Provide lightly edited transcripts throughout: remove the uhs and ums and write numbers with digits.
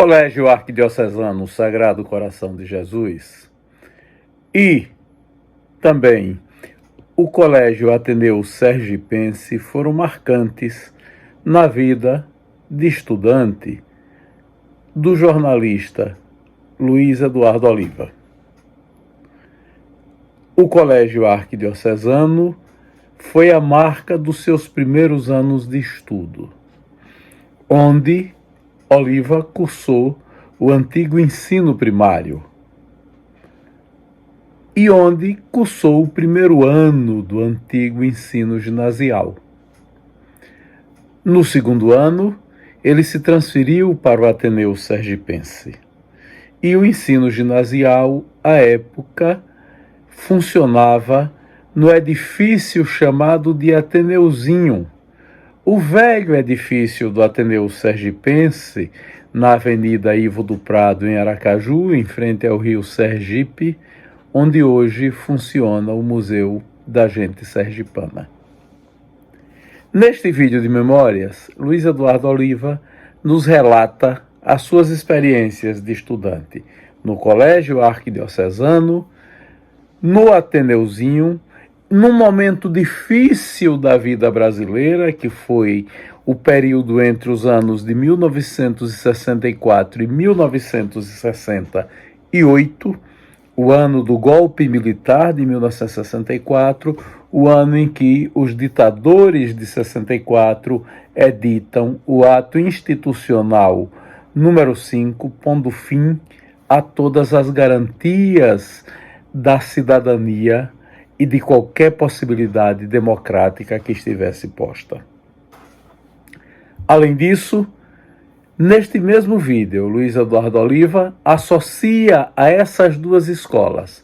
Colégio Arquidiocesano Sagrado Coração de Jesus e também o Colégio Ateneu Sergipense foram marcantes na vida de estudante do jornalista Luiz Eduardo Oliva. O Colégio Arquidiocesano foi a marca dos seus primeiros anos de estudo, onde Oliva cursou o antigo ensino primário e onde cursou o primeiro ano do antigo ensino ginasial. No segundo ano, ele se transferiu para o Ateneu Sergipense. E o ensino ginasial, à época, funcionava no edifício chamado de Ateneuzinho, o velho edifício do Ateneu Sergipense, na Avenida Ivo do Prado, em Aracaju, em frente ao rio Sergipe, onde hoje funciona o Museu da Gente Sergipana. Neste vídeo de memórias, Luiz Eduardo Oliva nos relata as suas experiências de estudante no Colégio Arquidiocesano, no Ateneuzinho, num momento difícil da vida brasileira, que foi o período entre os anos de 1964 e 1968, o ano do golpe militar de 1964, o ano em que os ditadores de 64 editam o ato institucional número 5, pondo fim a todas as garantias da cidadania e de qualquer possibilidade democrática que estivesse posta. Além disso, neste mesmo vídeo, Luiz Eduardo Oliva associa a essas duas escolas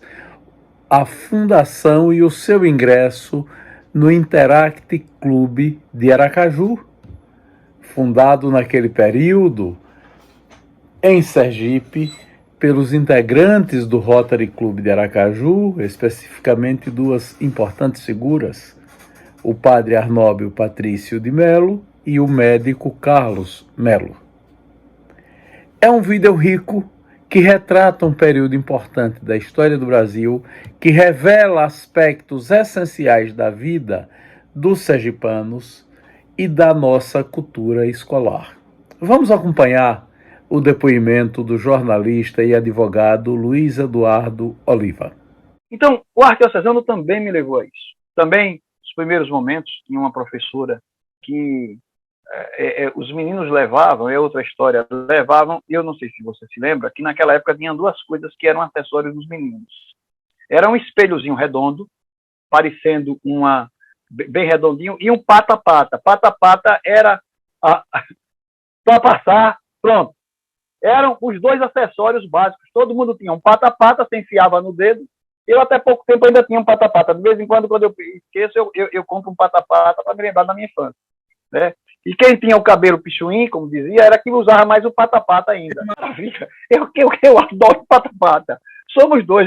a fundação e o seu ingresso no Interact Clube de Aracaju, fundado naquele período em Sergipe pelos integrantes do Rotary Clube de Aracaju, especificamente duas importantes figuras, o padre Arnóbio Patrício de Melo e o médico Carlos Melo. É um vídeo rico que retrata um período importante da história do Brasil, que revela aspectos essenciais da vida dos sergipanos e da nossa cultura escolar. Vamos acompanhar o depoimento do jornalista e advogado Luiz Eduardo Oliva. Então, o Arquidiocesano também me levou a isso. Também, nos primeiros momentos, tinha uma professora que os meninos levavam, é outra história, levavam, eu não sei se você se lembra, que naquela época tinha duas coisas que eram acessórios dos meninos. Era um espelhozinho redondo, parecendo bem redondinho, e um pata-pata. Pata-pata era para passar, pronto. Eram os dois acessórios básicos. Todo mundo tinha um pata-pata, se enfiava no dedo. Eu, até pouco tempo, ainda tinha um pata-pata. De vez em quando, quando eu esqueço, eu compro um pata-pata para me lembrar da minha infância, né? E quem tinha o cabelo pichuim, como dizia, era que usava mais o pata-pata ainda. Maravilha! Eu adoro pata-pata. Somos dois.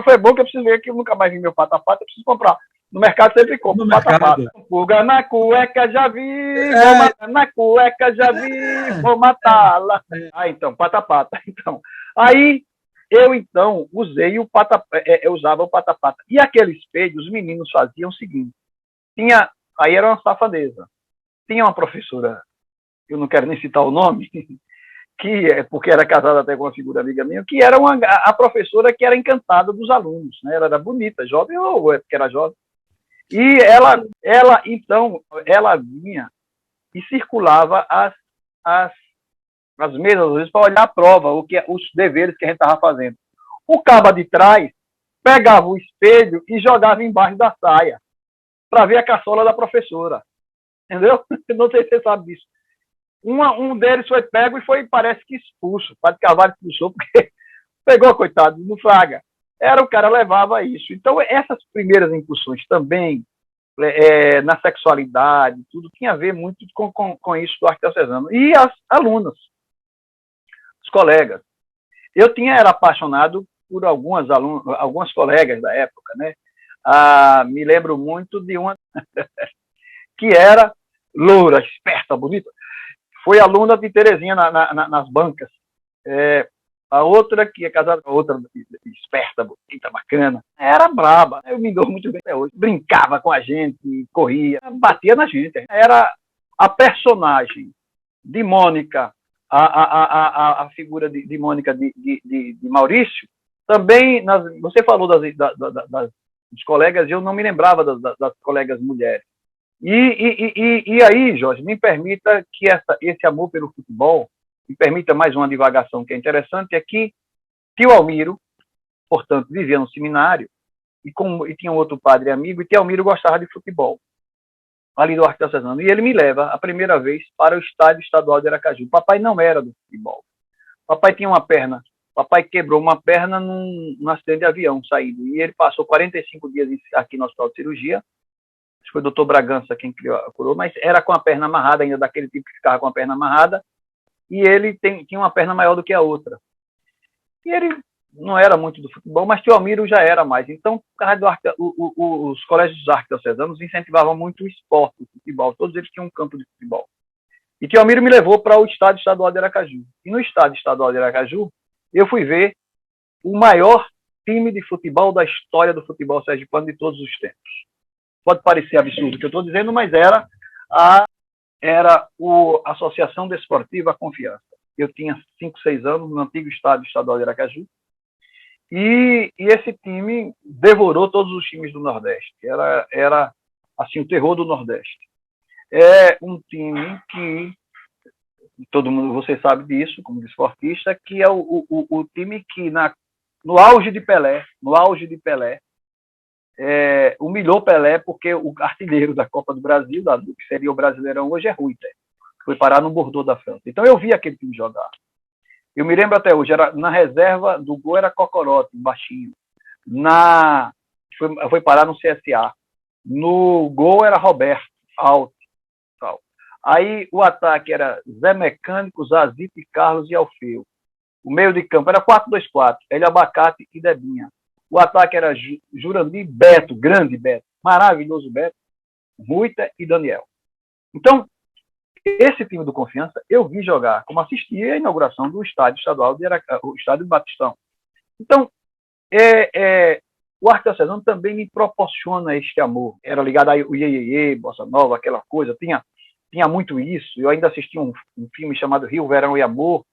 Foi bom que eu preciso ver que eu nunca mais vi meu pata-pata. Eu preciso comprar. No mercado sempre compro pata-pata. Pulga na cueca, já vi. Vou matar na cueca, já vi. Vou matá-la. Então, pata-pata. Então, aí, eu usei eu usava o pata-pata. E aquele espelho, os meninos faziam o seguinte. Aí era uma safadeza. Tinha uma professora, eu não quero nem citar o nome, porque era casada até com uma figura amiga minha, que era a professora que era encantada dos alunos, né? Ela era bonita, jovem, ou porque era jovem. E ela vinha e circulava as mesas, às vezes, para olhar a prova, os deveres que a gente estava fazendo. O caba de trás pegava o espelho e jogava embaixo da saia para ver a caçola da professora. Entendeu? Não sei se você sabe disso. Um deles foi pego e parece que expulso. O padre Carvalho expulsou porque pegou, coitado, no flagra. O cara levava isso. Então, essas primeiras incursões também, na sexualidade, tudo tinha a ver muito com isso do Arquidiocesano. E as alunas, os colegas. Eu era apaixonado por algumas colegas da época, né? Me lembro muito de uma que era loura, esperta, bonita. Foi aluna de Terezinha nas bancas. A outra, que é casada com a outra, esperta, bonita, bacana, era braba. Eu me dou muito bem até hoje. Brincava com a gente, corria, batia na gente. Era a personagem de Mônica, a figura de Mônica de Maurício. Também, você falou dos colegas, eu não me lembrava das colegas mulheres. E aí, Jorge, me permita que esse amor pelo futebol, me permita mais uma divagação que é interessante, é que tio Almiro, portanto, vivia no seminário, e tinha um outro padre amigo, e tio Almiro gostava de futebol, ali do Arquidiocesano. E ele me leva, a primeira vez, para o estádio estadual de Aracaju. Papai não era do futebol. Papai tinha uma perna. Papai quebrou uma perna num acidente de avião, saído. E ele passou 45 dias aqui no hospital de cirurgia. Acho que foi o doutor Bragança quem curou, mas era com a perna amarrada, ainda daquele tipo que ficava com a perna amarrada. E ele tinha uma perna maior do que a outra. E ele não era muito do futebol, mas tio Almiro já era mais. Então, os colégios arquidiocesanos incentivavam muito o esporte, o futebol. Todos eles tinham um campo de futebol. E tio Almiro me levou para o estádio estadual de Aracaju. E no estádio estadual de Aracaju, eu fui ver o maior time de futebol da história do futebol sergipano de todos os tempos. Pode parecer absurdo o que eu estou dizendo, mas era a Associação Desportiva Confiança. Eu tinha 5, 6 anos no antigo estádio estadual de Aracaju. E esse time devorou todos os times do Nordeste. Era assim, o terror do Nordeste. É um time que, todo mundo, você sabe disso, como desportista, que é o time que, no auge de Pelé, humilhou Pelé, porque o artilheiro da Copa do Brasil, do que seria o Brasileirão hoje, é Ruyter. Foi parar no Bordeaux da França. Então eu vi aquele time jogar. Eu me lembro até hoje, na reserva do gol era Cocorote, baixinho. Foi parar no CSA. No gol era Roberto, alto. Tal. Aí o ataque era Zé Mecânico, Zazito, Carlos e Alfeu. O meio de campo era 4-2-4, Hélio Abacate e Debinha. O ataque era Jurandir, Beto, grande Beto, maravilhoso Beto, Ruyter e Daniel. Então, esse time do Confiança, eu vi jogar, como assisti a inauguração do estádio estadual, o estádio do Batistão. Então, o Arquidiocesano também me proporciona este amor. Era ligado ao Iê, Bossa Nova, aquela coisa, tinha muito isso. Eu ainda assisti um filme chamado Rio, Verão e Amor,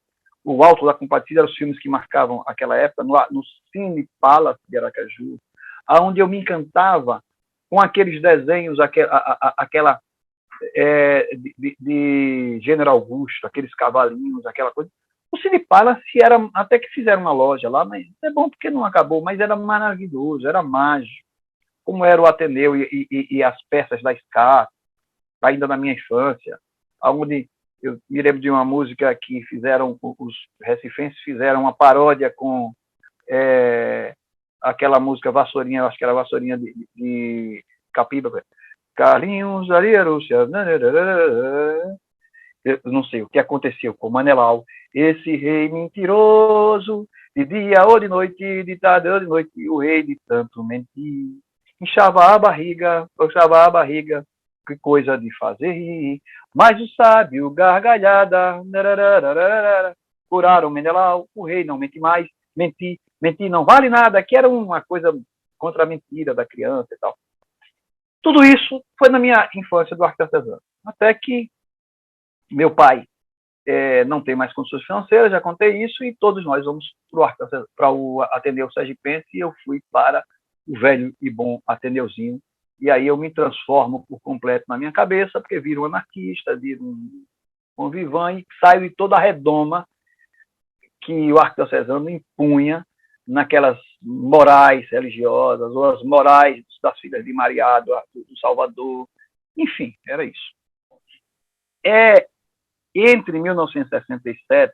O Alto da Compadecida, eram os filmes que marcavam aquela época, no Cine Palace de Aracaju, onde eu me encantava com aqueles desenhos, aquela de General Augusto, aqueles cavalinhos, aquela coisa. O Cine Palace até que fizeram uma loja lá, mas é bom porque não acabou, mas era maravilhoso, era mágico, como era o Ateneu e as peças da SCA, ainda na minha infância, onde eu me lembro de uma música que os recifenses fizeram uma paródia com aquela música Vassourinha, acho que era Vassourinha de Capiba, Carlinhos, Ariarúcia, eu não sei o que aconteceu com Manelau, esse rei mentiroso, de dia ou de noite, de tarde ou de noite, o rei de tanto mentir, inchava a barriga, que coisa de fazer rir, mas o sábio gargalhada, curaram Menelau, o rei não mente mais, mentir não vale nada, que era uma coisa contra a mentira da criança e tal. Tudo isso foi na minha infância do Arquidiocesano. Até que meu pai não tem mais condições financeiras, já contei isso, e todos nós vamos para o Ateneu Sergipense, e eu fui para o velho e bom Ateneuzinho. E aí eu me transformo por completo na minha cabeça, porque viro um anarquista, viro um vivan, e saio de toda a redoma que o Arquidiocesano impunha naquelas morais religiosas, ou as morais das filhas de Maria, do Salvador, enfim, era isso. Entre 1967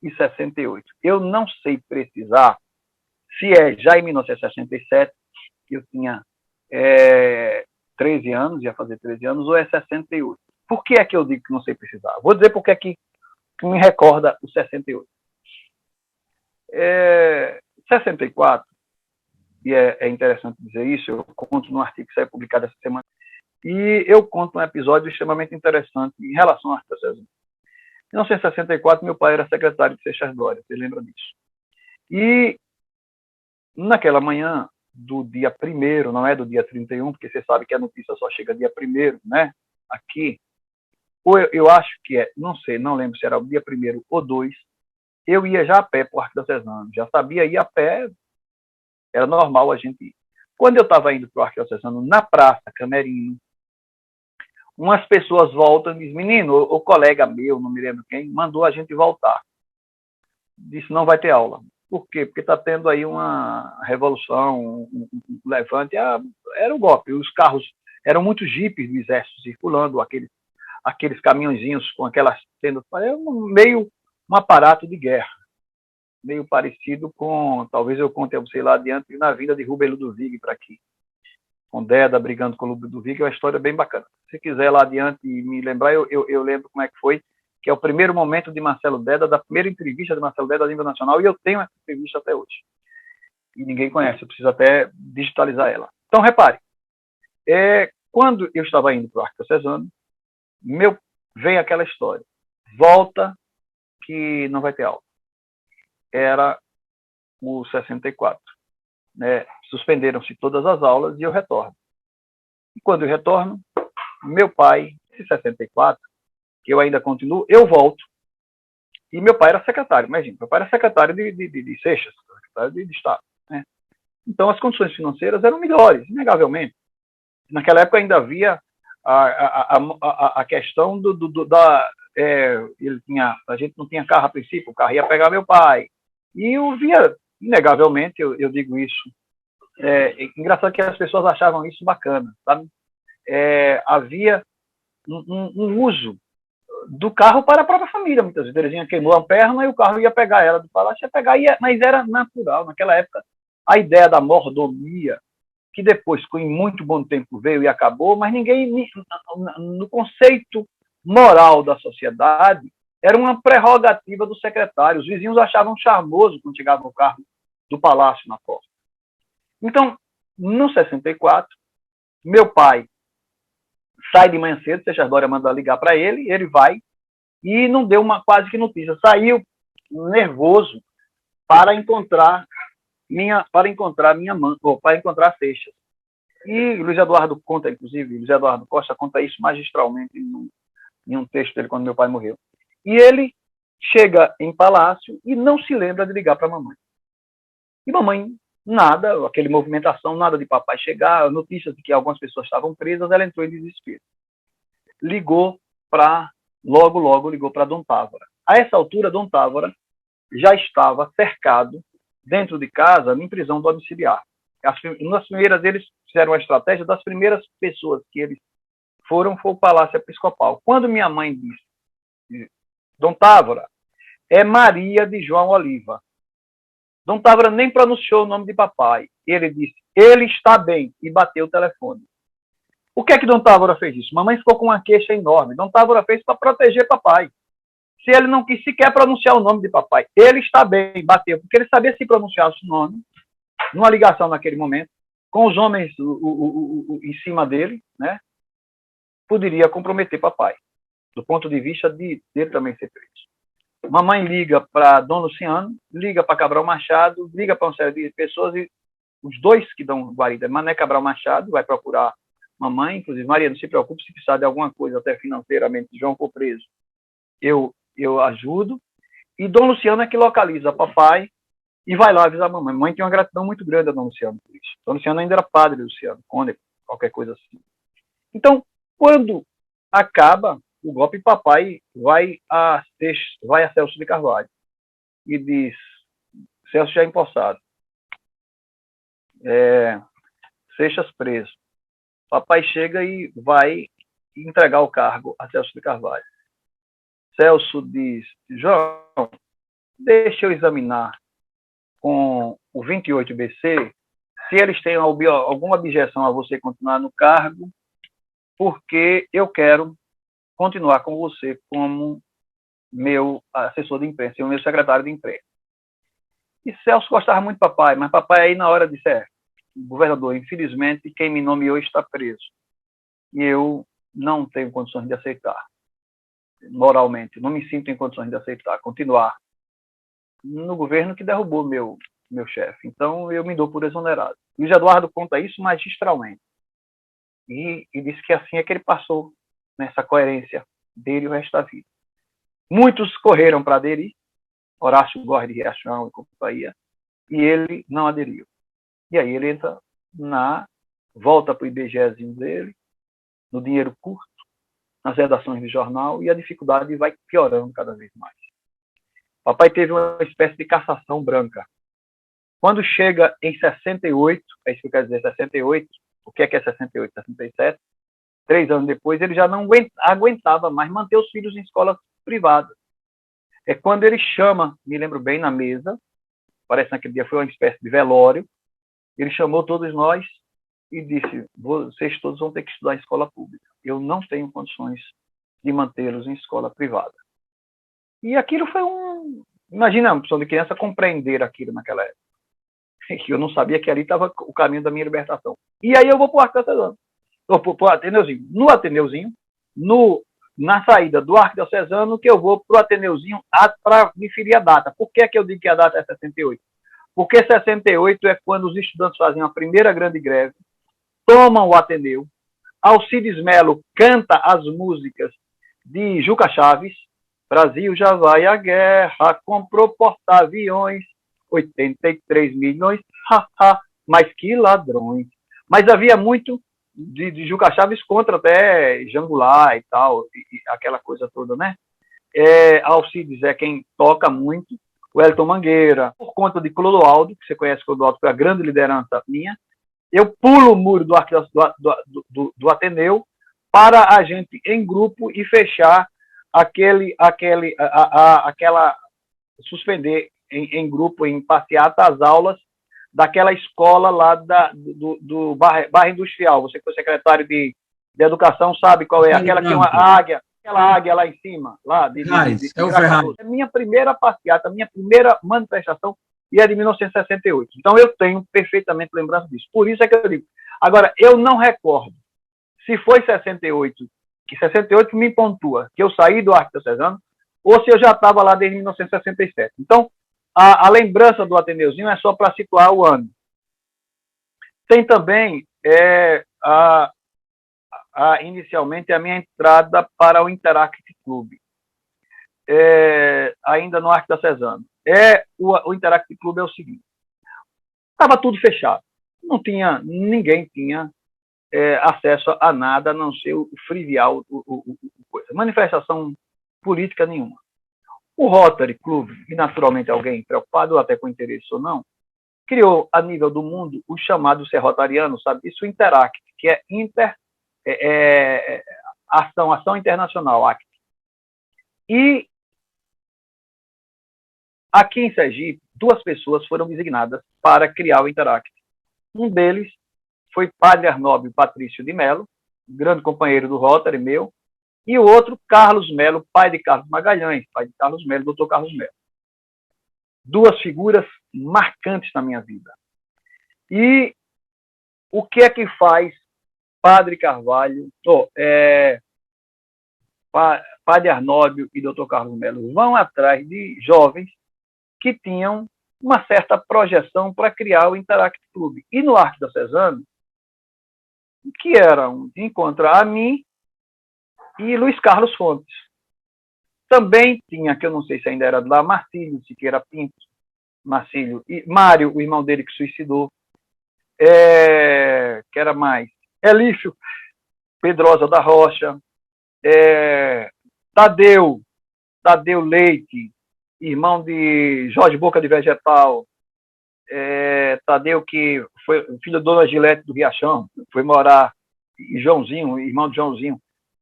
e 68, eu não sei precisar se já em 1967, que eu tinha 13 anos, ia fazer 13 anos, ou 68. Por que é que eu digo que não sei precisar? Vou dizer porque é que me recorda o 68. 64, e é interessante dizer isso, eu conto num artigo que saiu publicado essa semana, e eu conto um episódio extremamente interessante em relação ao Arquidiocesano. Em 1964, meu pai era secretário de Seixas Dória, você lembra disso? E naquela manhã do dia 1º, não é do dia 31, porque você sabe que a notícia só chega dia 1º, né? Aqui, ou eu acho que é, não sei, não lembro se era o dia 1º ou 2, eu ia já a pé para o Arquidiocesano, já sabia ir a pé, era normal a gente ir. Quando eu estava indo para o Arquidiocesano, na Praça Camerino, umas pessoas voltam e dizem, menino, o colega meu, não me lembro quem, mandou a gente voltar. Disse, não vai ter aula. Por quê? Porque está tendo aí uma revolução, um levante. Era um golpe. Os carros eram muitos jipes do exército circulando, aqueles caminhõezinhos com aquelas tendas. Era meio um aparato de guerra. Meio parecido com, talvez eu conte a você lá adiante, na vinda de Rubem Ludwig para aqui. Com Deda brigando com o Ludwig, é uma história bem bacana. Se quiser lá adiante me lembrar, eu lembro como é que foi, que é o primeiro momento de Marcelo Deda, da primeira entrevista de Marcelo Deda a nível nacional, e eu tenho essa entrevista até hoje. E ninguém conhece, eu preciso até digitalizar ela. Então, repare, quando eu estava indo para o Arquidiocesano, veio aquela história. Volta que não vai ter aula. Era o 64. Né? Suspenderam-se todas as aulas e eu retorno. E quando eu retorno, meu pai, esse 64, que eu ainda continuo, eu volto. E meu pai era secretário, imagina, meu pai era secretário de Seixas, secretário de Estado. Né? Então as condições financeiras eram melhores, inegavelmente. Naquela época ainda havia a questão a gente não tinha carro a princípio, o carro ia pegar meu pai. E eu via, inegavelmente, eu digo isso, engraçado que as pessoas achavam isso bacana, sabe? Havia um uso do carro para a própria família, muitas vezes. Terezinha queimou a perna e o carro ia pegar ela do palácio, mas era natural. Naquela época, a ideia da mordomia, que depois, com muito bom tempo, veio e acabou, mas ninguém, no conceito moral da sociedade, era uma prerrogativa do secretário. Os vizinhos achavam charmoso quando chegava o carro do palácio na porta. Então, no 64, meu pai sai de manhã cedo, Seixas Dória manda ligar para ele vai e não deu quase que notícia. Saiu nervoso para encontrar minha mãe, ou para encontrar Seixas. E Luiz Eduardo conta, inclusive, Luiz Eduardo Costa conta isso magistralmente em um texto dele quando meu pai morreu. E ele chega em palácio e não se lembra de ligar para a mamãe. E mamãe, nada, aquele movimentação, nada de papai chegar, notícias de que algumas pessoas estavam presas, ela entrou em desespero. Logo ligou para Dom Távora. A essa altura, Dom Távora já estava cercado dentro de casa em prisão domiciliar. Nas primeiras, eles fizeram a estratégia das primeiras pessoas que eles foi o Palácio Episcopal. Quando minha mãe disse, Dom Távora, é Maria de João Oliva. Dom Távora nem pronunciou o nome de papai. Ele disse, ele está bem, e bateu o telefone. O que é que Dom Távora fez isso? Mamãe ficou com uma queixa enorme. Dom Távora fez para proteger papai. Se ele não quis sequer pronunciar o nome de papai, ele está bem, bateu, porque ele sabia se pronunciasse o nome, numa ligação naquele momento, com os homens em cima dele, né, poderia comprometer papai, do ponto de vista dele também ser preso. Mamãe liga para Dom Luciano, liga para Cabral Machado, liga para uma série de pessoas, e os dois que dão guarida, Mané Cabral Machado vai procurar mamãe, inclusive, Maria, não se preocupe, se precisar de alguma coisa, até financeiramente, João for preso, eu ajudo. E Dom Luciano é que localiza papai e vai lá avisar a mamãe. Mamãe tem uma gratidão muito grande a Dom Luciano por isso. Dom Luciano ainda era padre de Luciano, conde, qualquer coisa assim. Então, quando acaba o golpe, papai vai a Celso de Carvalho e diz, Celso já é empossado, Seixas preso. Papai chega e vai entregar o cargo a Celso de Carvalho. Celso diz, João, deixa eu examinar com o 28BC se eles têm alguma objeção a você continuar no cargo, porque eu quero continuar com você como meu assessor de imprensa, o meu secretário de imprensa. E Celso gostava muito de papai, mas papai aí na hora disse, governador, infelizmente quem me nomeou está preso. E eu não tenho condições de aceitar. moralmente, não me sinto em condições de aceitar, continuar no governo que derrubou meu chefe. Então, eu me dou por exonerado. Luiz Eduardo conta isso magistralmente. E disse que assim é que ele passou nessa coerência dele o resto da vida. Muitos correram para aderir, Horácio Góes de Riachão e companhia, e ele não aderiu. E aí ele entra volta para o IBGEzinho dele, no dinheiro curto, nas redações de jornal, e a dificuldade vai piorando cada vez mais. Papai teve uma espécie de cassação branca. Quando chega em 68, é isso que eu quero dizer, 68, o que é 68, 67, 3 anos depois, ele já não aguentava mais manter os filhos em escolas privadas. É quando ele chama, me lembro bem, na mesa, parece que naquele dia foi uma espécie de velório, ele chamou todos nós e disse, vocês todos vão ter que estudar em escola pública. Eu não tenho condições de mantê-los em escola privada. E aquilo foi Imagina a opção de criança compreender aquilo naquela época. Eu não sabia que ali estava o caminho da minha libertação. E aí eu vou para o Arquidiocesano. Para o Ateneuzinho. No Ateneuzinho, na saída do Arquidiocesano, que eu vou para o Ateneuzinho para me ferir a data. Por que é que eu digo que a data é 68? Porque 68 é quando os estudantes fazem a primeira grande greve, tomam o Ateneu, Alcides Melo canta as músicas de Juca Chaves, Brasil já vai à guerra, comprou porta-aviões, 83 milhões, haha, mas que ladrões. Mas havia muito de Juca Chaves contra até Jangular e tal, e aquela coisa toda, né? Alcides é quem toca muito, o Elton Mangueira, por conta de Clodoaldo, que você conhece Clodoaldo, foi a grande liderança minha, eu pulo o muro do Ateneu para a gente, em grupo, e fechar aquela suspender em grupo, em passeata, as aulas daquela escola lá do bairro Industrial. Você que foi secretário de Educação sabe qual é. Aquela que tem uma águia, aquela águia lá em cima, lá de é o Ferraz. É minha primeira passeata, minha primeira manifestação, e é de 1968. Então, eu tenho perfeitamente lembrança disso. Por isso é que eu digo. Agora, eu não recordo se foi 68, que 68 me pontua, que eu saí do Arquidiocesano, ou se eu já estava lá desde 1967. Então, a lembrança do Ateneuzinho é só para situar o ano. Tem também, inicialmente, a minha entrada para o Interact Club, ainda no Arquidiocesano. O Interact Club é o seguinte, estava tudo fechado, ninguém tinha acesso a nada, a não ser o trivial, coisa. Manifestação política nenhuma. O Rotary Club, e naturalmente alguém preocupado, ou até com interesse ou não, criou a nível do mundo o chamado ser rotariano, sabe? Isso, Interact, que é ação internacional, ACT. E aqui em Sergipe, 2 pessoas foram designadas para criar o Interact. Um deles foi Padre Arnóbio Patrício de Melo, grande companheiro do Rotary meu, e o outro, Carlos Melo, pai de Carlos Magalhães, pai de Carlos Melo, doutor Carlos Melo. 2 figuras marcantes na minha vida. E o que é que faz Padre Carvalho, Padre Arnóbio e doutor Carlos Melo? Vão atrás de jovens que tinham uma certa projeção para criar o Interact Club. E no Arquidiocesano, que eram de encontrar a mim e Luiz Carlos Fontes. Também tinha, que eu não sei se ainda era lá, Marcílio Siqueira Pinto, Marcílio, e Mário, o irmão dele que suicidou, que era mais, Elício Pedrosa da Rocha, Tadeu Leite, irmão de Jorge Boca de Vegetal, Tadeu, que foi filho da Dona Gilete do Riachão, foi morar, e Joãozinho, irmão de Joãozinho,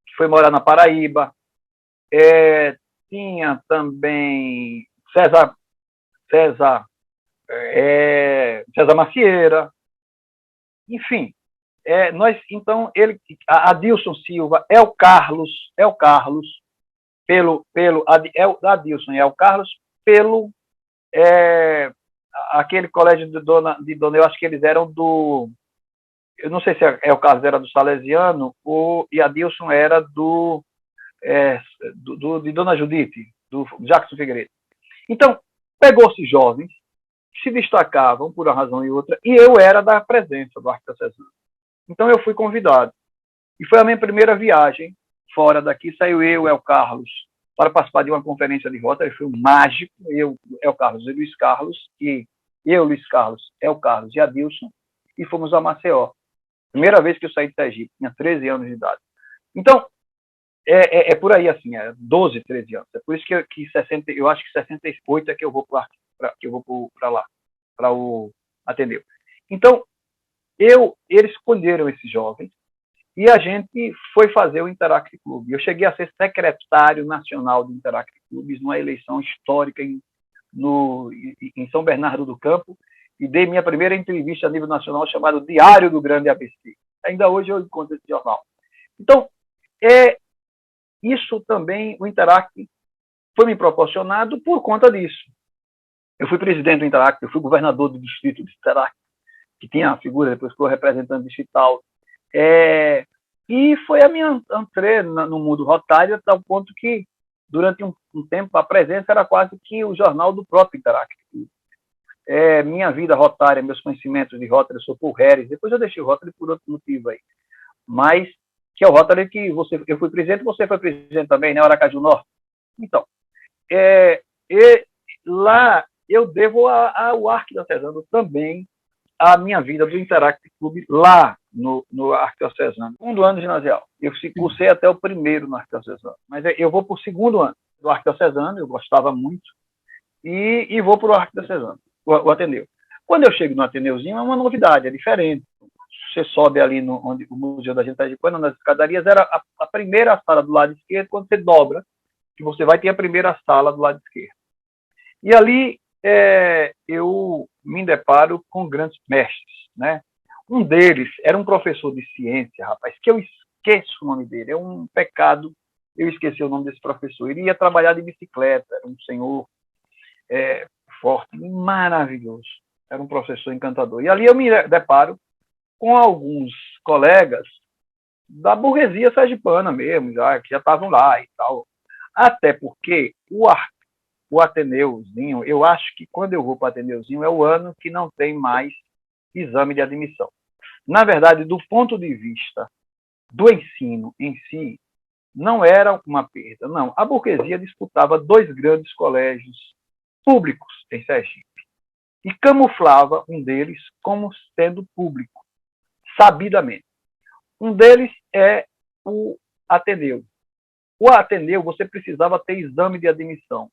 que foi morar na Paraíba. Tinha também César Macieira, enfim. Então, Adilson Silva, é o Carlos, Adilson, é o Carlos pelo aquele colégio de Dona, eu acho que eles eram eu não sei se o Carlos era do Salesiano, e Adilson era do de Dona Judite, do Jackson Figueiredo. Então, pegou-se jovens que se destacavam por uma razão e outra, e eu era da presença do Arquidiocesano. Então eu fui convidado. E foi a minha primeira viagem fora daqui. Saiu eu, El Carlos, para participar de uma conferência de Rotary. Foi um mágico, eu, El Carlos e Luiz Carlos, e eu, Luiz Carlos, El Carlos e Adilson, e fomos a Maceió. Primeira vez que eu saí de Sergipe, tinha 13 anos de idade. Então, é por aí, assim, 12, 13 anos. É por isso que 60, eu acho que 68 é que eu vou para lá, para o Ateneu. Então, eles escolheram esses jovens e a gente foi fazer o Interact Clube. Eu cheguei a ser secretário nacional do Interact Clubes numa eleição histórica em São Bernardo do Campo e dei minha primeira entrevista a nível nacional chamada Diário do Grande ABC. Ainda hoje eu encontro esse jornal. Então, isso também, o Interact foi me proporcionado por conta disso. Eu fui presidente do Interact, eu fui governador do distrito do Interact, que tinha a figura, depois que eu representante digital. E foi a minha entrée no mundo rotário, a tal ponto que, durante um tempo, a presença era quase que o jornal do próprio Interact. Minha vida rotária, meus conhecimentos de Rotary, eu sou por Harris, depois eu deixei o Rotary por outro motivo aí. Mas, que é o Rotary que eu fui presidente, você foi presidente também, né, Aracaju Norte. Então, lá eu devo ao Arquidiocesano também a minha vida do Interact Clube lá no Arquidiocesano. Segundo ano ginasial. Eu cursei até o primeiro no Arquidiocesano. Mas eu vou para o segundo ano do Arquidiocesano, eu gostava muito, e vou para o Arquidiocesano, o Ateneu. Quando eu chego no Ateneuzinho, é uma novidade, é diferente. Você sobe ali onde o Museu da Gente está de Quando, nas escadarias, era a primeira sala do lado esquerdo, quando você dobra, que você vai ter a primeira sala do lado esquerdo. E ali eu me deparo com grandes mestres, né? Um deles era um professor de ciência, rapaz, que eu esqueço o nome dele, é um pecado eu esqueci o nome desse professor. Ele ia trabalhar de bicicleta, era um senhor forte, maravilhoso, era um professor encantador. E ali eu me deparo com alguns colegas da burguesia sergipana mesmo, que já estavam lá e tal. Até porque o Ateneuzinho, eu acho que quando eu vou para o Ateneuzinho é o ano que não tem mais exame de admissão. Na verdade, do ponto de vista do ensino em si, não era uma perda, não. A burguesia disputava 2 grandes colégios públicos em Sergipe e camuflava um deles como sendo público, sabidamente. Um deles é o Ateneu. O Ateneu, você precisava ter exame de admissão.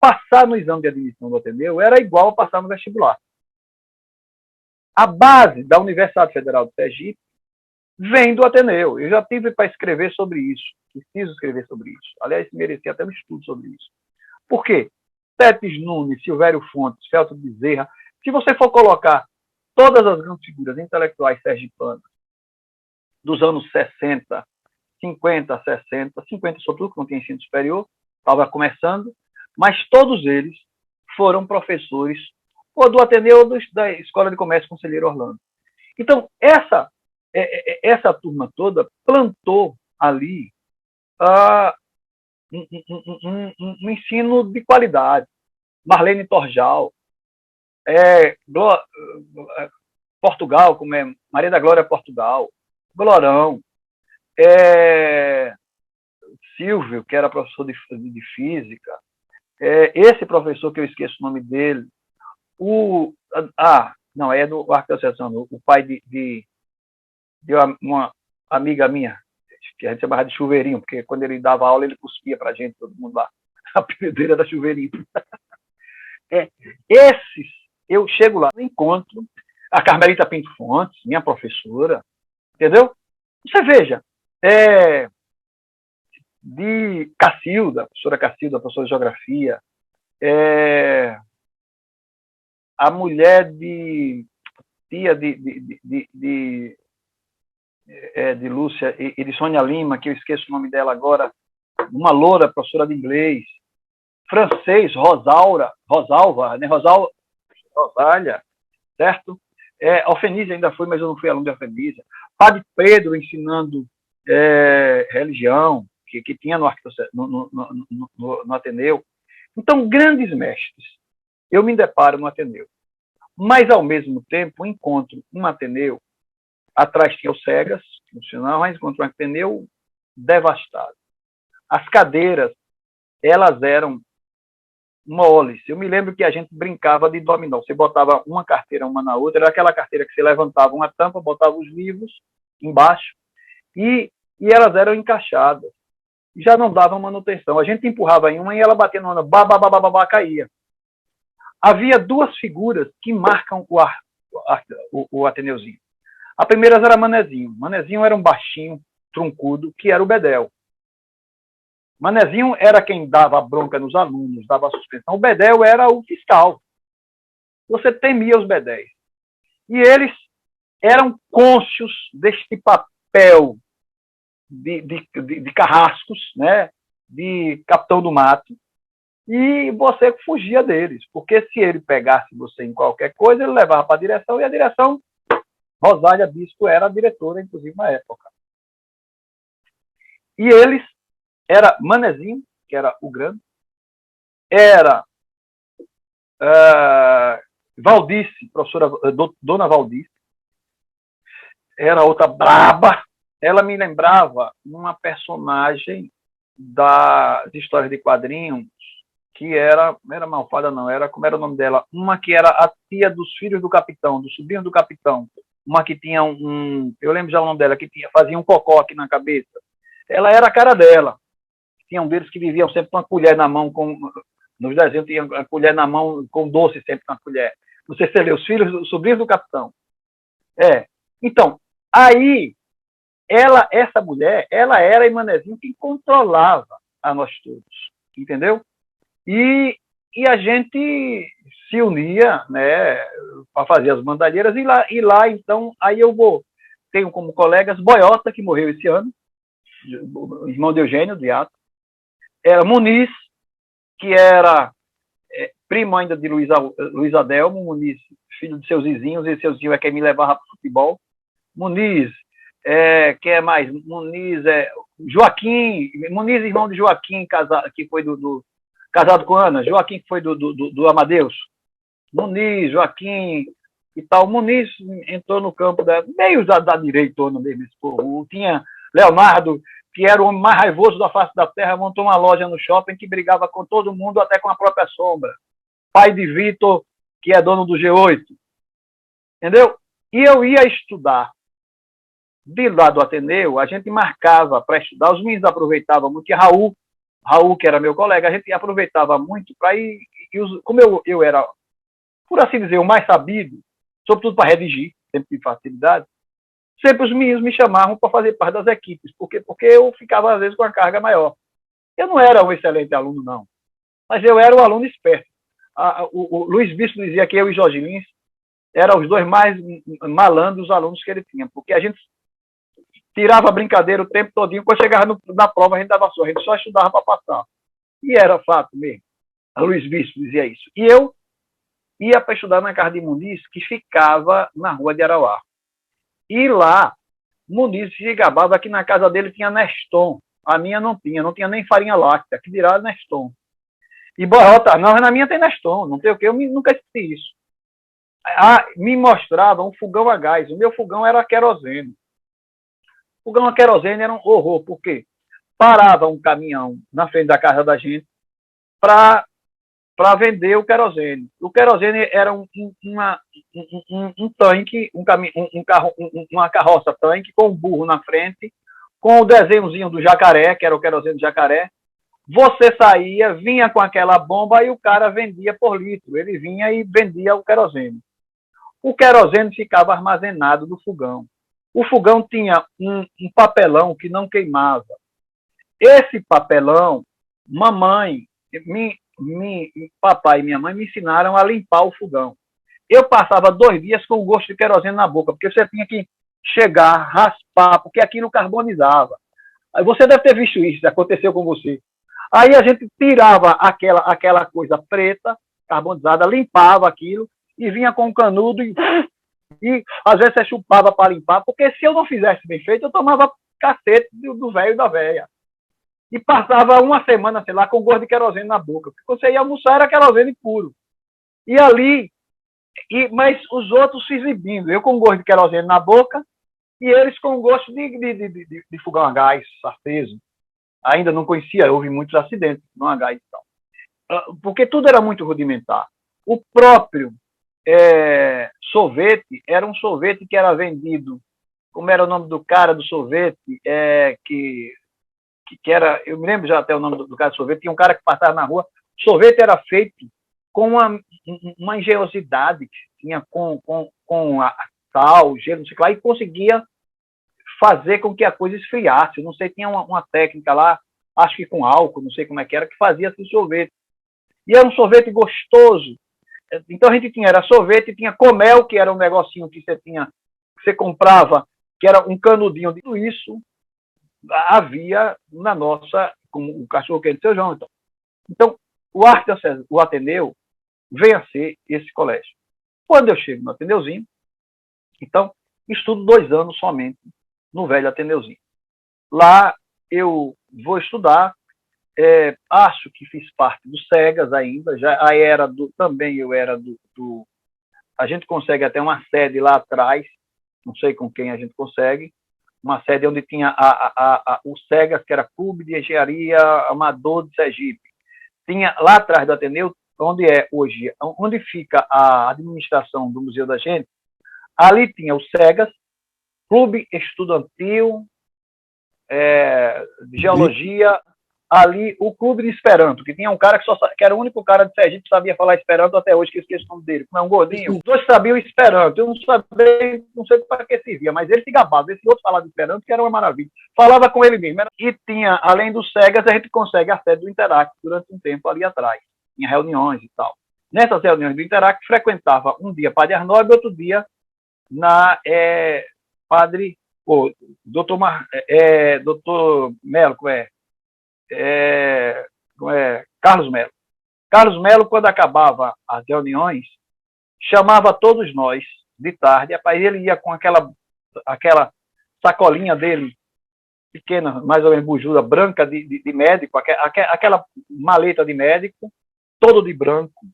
Passar no exame de admissão do Ateneu era igual a passar no vestibular. A base da Universidade Federal de Sergipe vem do Ateneu. Eu já tive para escrever sobre isso. Preciso escrever sobre isso. Aliás, mereci até um estudo sobre isso. Por quê? Tetes Nunes, Silvério Fontes, Felto Bezerra. Se você for colocar todas as grandes figuras intelectuais sergipanas dos anos 60, 50, 60, 50 sobretudo, que não tinha ensino superior, estava começando, mas todos eles foram professores ou do Ateneu ou da Escola de Comércio Conselheiro Orlando. Então, essa turma toda plantou ali um ensino de qualidade. Marlene Torjal, Portugal, como é Maria da Glória Portugal, Glorão, Silvio, que era professor de física, esse professor que eu esqueço o nome dele, não, é do Arquidiocesano, o pai de uma amiga minha, que a gente chamava de Chuveirinho, porque quando ele dava aula, ele cuspia pra gente, todo mundo lá. A apelideira da Chuveirinho. Esses, eu chego lá, encontro a Carmelita Pinto Fontes, minha professora, entendeu? Você veja, de Cacilda, professora Cacilda, professora de Geografia, a mulher tia de Lúcia e de Sônia Lima, que eu esqueço o nome dela agora, uma loura, professora de inglês, francês, Rosalva, né? Rosália, certo? Alfenísia ainda foi, mas eu não fui aluno de Alfenísia. Padre Pedro ensinando religião, que tinha no Ateneu. Então, grandes mestres, eu me deparo no Ateneu. Mas, ao mesmo tempo, encontro um Ateneu, atrás tinha o Cegas, funcional, mas encontro um Ateneu devastado. As cadeiras, elas eram moles. Eu me lembro que a gente brincava de dominó. Você botava uma carteira uma na outra, era aquela carteira que você levantava uma tampa, botava os livros embaixo e elas eram encaixadas. Já não davam manutenção. A gente empurrava em uma e ela batia na outra, caía. Havia duas figuras que marcam o Ateneuzinho. A primeira era Manezinho. Manezinho era um baixinho, truncudo, que era o Bedel. Manezinho era quem dava bronca nos alunos, dava suspensão. O Bedel era o fiscal. Você temia os Bedéis. E eles eram cônscios deste papel de carrascos, né? De capitão do mato, e você fugia deles, porque se ele pegasse você em qualquer coisa, ele levava para a direção, e a direção, Rosália Bispo era a diretora, inclusive, na época. E eles, era Manezinho, que era o grande, era Valdice, professora Dona Valdice, era outra braba. Ela me lembrava uma personagem das histórias de quadrinhos, que não era Malfada, não, era, como era o nome dela? Uma que era a tia dos filhos do capitão, do sobrinho do capitão, uma que tinha eu lembro já o nome dela, que fazia um cocó aqui na cabeça. Ela era a cara dela. Tinha um deles que viviam sempre com uma colher na mão, nos desenhos tinha a colher na mão, com doce sempre na colher. Não sei se você lê, os filhos, os sobrinhos do capitão. Então, aí, essa mulher, ela era a Manezinho que controlava a nós todos, entendeu? E a gente se unia, né, para fazer as bandalheiras, e lá, então, aí tenho como colegas Boiota, que morreu esse ano, irmão de Eugênio, do Iato, era Muniz, que era primo ainda de Luiz Adelmo, Muniz, filho de seus vizinhos, e seu vizinho é quem me levava para o futebol. Muniz, quem é mais? Muniz, Joaquim, Muniz, irmão de Joaquim, que foi casado com Ana, Joaquim, que foi do Amadeus. Muniz, Joaquim e tal. Muniz entrou no campo meio da direitona mesmo, esse povo. Tinha Leonardo, que era o homem mais raivoso da face da terra, montou uma loja no shopping que brigava com todo mundo, até com a própria sombra. Pai de Vitor, que é dono do G8. Entendeu? E eu ia estudar. De lá do Ateneu, a gente marcava para estudar, os meninos aproveitavam muito, e Raul, que era meu colega, a gente aproveitava muito para ir, como eu era, por assim dizer, o mais sabido, sobretudo para redigir, sempre tive facilidade, sempre os meninos me chamavam para fazer parte das equipes, porque eu ficava, às vezes, com a carga maior. Eu não era um excelente aluno, não, mas eu era um aluno esperto. O Luiz Bispo dizia que eu e Jorge Lins eram os dois mais malandros alunos que ele tinha, porque a gente tirava a brincadeira o tempo todinho, quando chegava na prova a gente só estudava para passar. E era fato mesmo. A Luiz Bispo dizia isso. E eu ia para estudar na casa de Muniz, que ficava na rua de Arauá. E lá, Muniz se gabava que na casa dele tinha Neston. A minha não tinha nem farinha láctea, que dirá Neston. E Boiota, não, na minha tem Neston, não tem o quê, eu nunca esqueci isso. Me mostrava um fogão a gás, o meu fogão era querosene. O fogão a querosene era um horror, porque parava um caminhão na frente da casa da gente para vender o querosene. O querosene era um tanque, uma carroça tanque com um burro na frente, com o desenhozinho do jacaré, que era o querosene do jacaré. Você saía, vinha com aquela bomba e o cara vendia por litro. Ele vinha e vendia o querosene. O querosene ficava armazenado no fogão. O fogão tinha um papelão que não queimava. Esse papelão, papai e minha mãe me ensinaram a limpar o fogão. Eu passava 2 dias com o gosto de querosene na boca, porque você tinha que chegar, raspar, porque aquilo carbonizava. Aí você deve ter visto isso, aconteceu com você. Aí a gente tirava aquela coisa preta, carbonizada, limpava aquilo, e vinha com um canudo e às vezes você chupava para limpar, porque se eu não fizesse bem feito, eu tomava cacete do velho e da velha. e passava uma semana, sei lá, com gosto de querosene na boca. Porque quando você ia almoçar, era querosene puro. E ali, mas os outros se exibindo. Eu com gosto de querosene na boca e eles com gosto de fogão a gás aceso. Ainda não conhecia, houve muitos acidentes no a gás e tal. Porque tudo era muito rudimentar. O próprio sorvete era um sorvete que era vendido. Como era o nome do cara do sorvete? Que era, eu me lembro já até o nome do cara do sorvete. Tinha um cara que passava na rua. O sorvete era feito com uma engenhosidade que tinha com a sal, gelo, não sei o que lá, e conseguia fazer com que a coisa esfriasse. Eu não sei, tinha uma técnica lá, acho que com álcool, não sei como é que era, que fazia esse sorvete. E era um sorvete gostoso. Então a gente tinha, era sorvete, tinha comel, que era um negocinho que você comprava, que era um canudinho de tudo isso, havia na nossa, como o cachorro quente do seu João. Então o Ateneu vem a ser esse colégio. Quando eu chego no Ateneuzinho, então, estudo 2 anos somente no velho Ateneuzinho. Lá eu vou estudar, acho que fiz parte do SEGAS ainda, também eu era a gente consegue até uma sede lá atrás, não sei com quem a gente consegue, uma sede onde tinha o SEGAS, que era Clube de Engenharia Amador de Sergipe. Tinha lá atrás do Ateneu, onde é hoje, onde fica a administração do museu da gente, ali tinha o SEGAS, Clube Estudantil de Geologia, ali o Clube de Esperanto, que tinha um cara que era o único cara de Sergipe que sabia falar Esperanto até hoje, que eu esqueci o nome dele, como é um gordinho. Os dois sabiam Esperanto, eu não sei para que servia, mas ele se gabava, esse outro falava Esperanto, que era uma maravilha. Falava com ele mesmo. E tinha, além dos SEGAS, a gente consegue a sede do Interact durante um tempo ali atrás, em reuniões e tal. Nessas reuniões do Interact, frequentava um dia Padre Arnaldo e outro dia na Padre, doutor Melo, Carlos Melo. Carlos Melo, quando acabava as reuniões, chamava todos nós de tarde, rapaz, ele ia com aquela sacolinha dele, pequena, mais ou menos bujuda, branca de médico, aquela maleta de médico, todo de branco,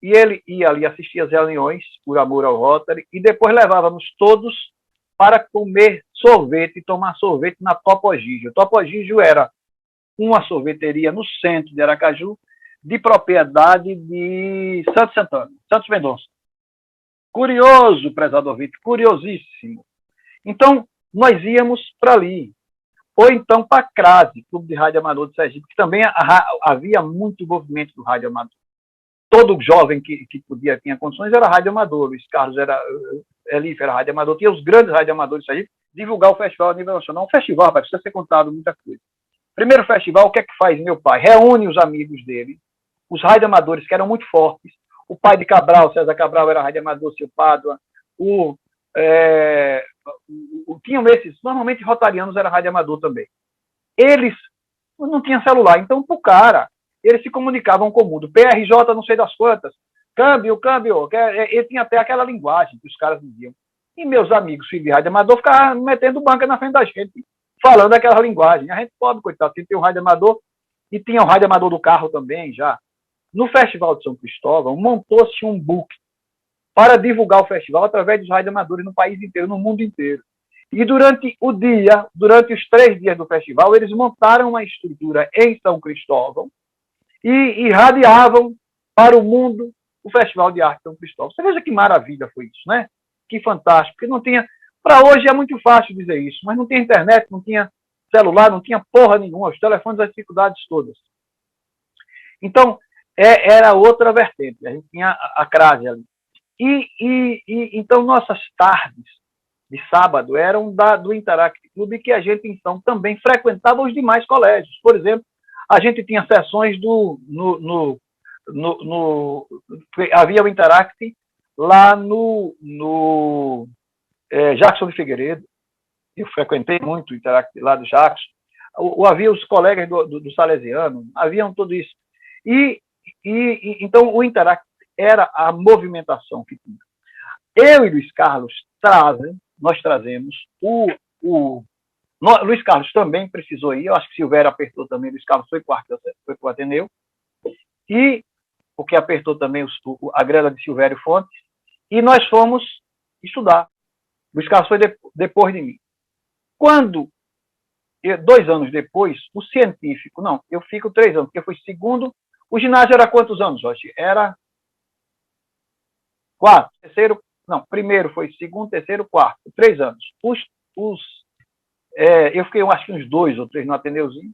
e ele ia ali assistir as reuniões, por amor ao Rotary, e depois levávamos todos para comer sorvete e tomar sorvete na Topo Gigio. Topo Gigio era uma sorveteria no centro de Aracaju, de propriedade de Santos Mendonça. Curioso, prezado ouvinte, curiosíssimo. Então, nós íamos para ali. Ou então para a CRASE, Clube de Rádio Amador de Sergipe, que também havia muito movimento do rádio amador. Todo jovem que podia, tinha condições, era rádio amador. Luiz Carlos Elif era rádio amador. Tinha os grandes rádio amadores de Sergipe, divulgar o festival a nível nacional. Um festival, rapaz, precisa ser contado muita coisa. Primeiro festival, o que é que faz meu pai? Reúne os amigos dele, os radioamadores que eram muito fortes. O pai de Cabral, César Cabral, era radioamador, seu Pádua. Tinham esses, normalmente rotarianos era radioamador também. Eles não tinham celular, então pro cara, eles se comunicavam com o mundo. PRJ, não sei das quantas, câmbio, ele tinha até aquela linguagem que os caras diziam. E meus amigos, filhos de radioamador, ficavam metendo banca na frente da gente, falando aquela linguagem. A gente pode, coitado, tem um rádio amador, e tinha o rádio amador do carro também, já. No Festival de São Cristóvão, montou-se um book para divulgar o festival através dos rádio amadores no país inteiro, no mundo inteiro. E durante os 3 dias do festival, eles montaram uma estrutura em São Cristóvão e irradiavam para o mundo o Festival de Arte de São Cristóvão. Você veja que maravilha foi isso, né? Que fantástico. Porque não tinha... Para hoje é muito fácil dizer isso, mas não tinha internet, não tinha celular, não tinha porra nenhuma, os telefones, as dificuldades todas. Então, era outra vertente. A gente tinha a CRASE ali. Então, nossas tardes de sábado eram do Interact Clube, que a gente, então, também frequentava os demais colégios. Por exemplo, a gente tinha sessões havia o Interact lá no Jackson de Figueiredo. Eu frequentei muito o Interact lá do Jackson. Havia os colegas do Salesiano, haviam tudo isso. Então, o Interact era a movimentação que tinha. Eu e Luiz Carlos nós trazemos Luiz Carlos também precisou ir, eu acho que Silvério apertou também, Luiz Carlos foi para o Ateneu, e porque apertou também a grana de Silvério Fontes, e nós fomos estudar. Luiz Carlos foi depois de mim. Quando, 2 anos depois, o científico, não, eu fico 3 anos, porque foi segundo, o ginásio era quantos anos, Jorge? Era 4, terceiro, não, primeiro foi segundo, terceiro, quarto, 3 anos. Eu fiquei acho que uns 2 ou 3 no Ateneuzinho,